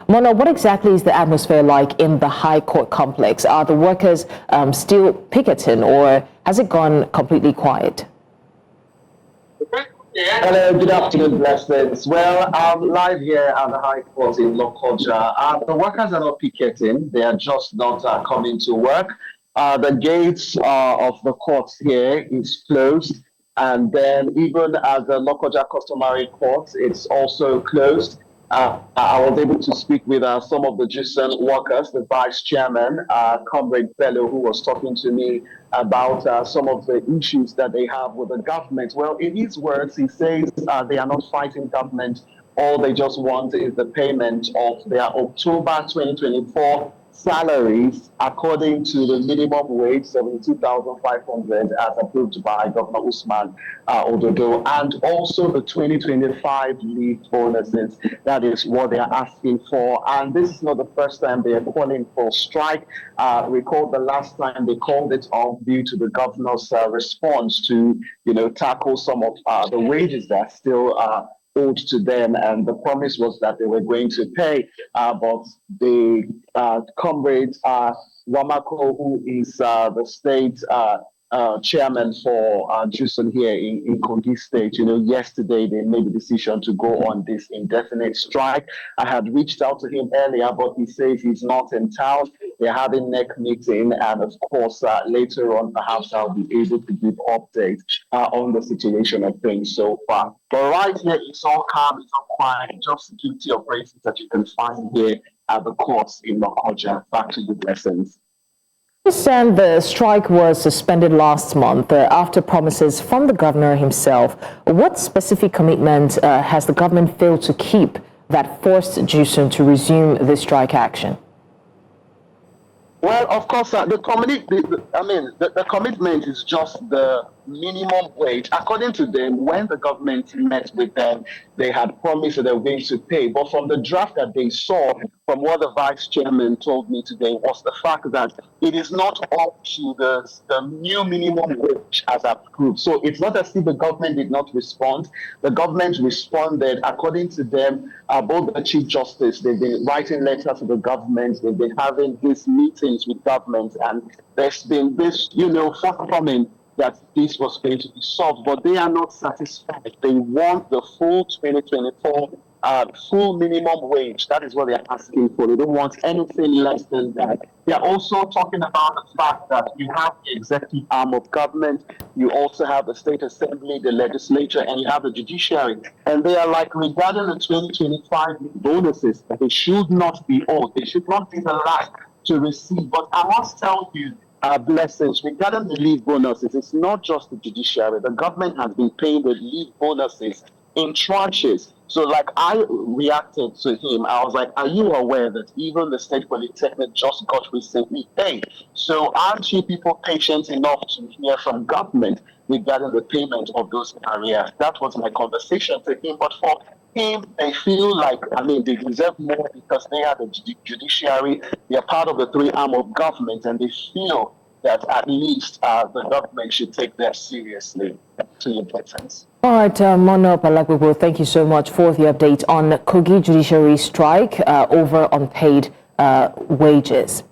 Mona, what exactly is the atmosphere like in the High Court complex? Are the workers still picketing, or has it gone completely quiet? Hello, good afternoon, blessings. Well, I'm live here at the High Court in Lokoja. The workers are not picketing, they are just not coming to work. The gates of the courts here is closed, and then even at the Lokoja customary court, it's also closed. I was able to speak with some of the JUSN workers, the vice chairman, Comrade Bello, who was talking to me about some of the issues that they have with the government. Well, in his words, he says they are not fighting government. All they just want is the payment of their October 2024 salaries according to the minimum wage, 72,500, as approved by Governor Usman Ododo, and also the 2025 leave bonuses. That is what they are asking for. And this is not the first time they are calling for strike. Recall the last time they called it off due to the governor's response to, tackle some of the wages that still owed to them, and the promise was that they were going to pay, but the comrade Wamako, who is the state chairman for JUSN here in Kogi State, yesterday they made the decision to go on this indefinite strike. I had reached out to him earlier, but he says he's not in town. They're having next meeting, and of course, later on, perhaps I'll be able to give updates on the situation of things so far. But right here, it's all calm, it's all quiet, just security operations that you can find here at the courts in Lokoja. Back to you, blessings. And the strike was suspended last month after promises from the governor himself. What specific commitment has the government failed to keep that forced JUSN to resume this strike action? Well, of course, the commitment is just the minimum wage. According to them, when the government met with them, they had promised that they were going to pay. But from the draft that they saw, from what the vice chairman told me today, was the fact that it is not up to the new minimum wage as approved. So it's not as if the government did not respond. The government responded. According to them, both the Chief Justice, they've been writing letters to the government, they've been having these meetings with government, and there's been this, forthcoming that this was going to be solved, but they are not satisfied. They want the full 2024 full minimum wage. That is what they're asking for. They don't want anything less than that. They're also talking about the fact that you have the executive arm of government, you also have the state assembly, the legislature, and you have the judiciary. And they are like, regarding the 2025 bonuses, that they should not be owed. They should not be the last to receive. But I must tell you, blessings, regarding the leave bonuses, it's not just the judiciary. The government has been paying the leave bonuses in tranches. So like I reacted to him, I was like, are you aware that even the State Polytechnic just got recently paid? So aren't you people patient enough to hear from government regarding the payment of those arrears? That was my conversation to him. But for him, they feel like, they deserve more because they are the judiciary, they are part of the three arm of government, and they feel that at least the government should take that seriously. To your presence. All right, Mona Balagbogbo, thank you so much for the update on Kogi Judiciary strike over unpaid wages.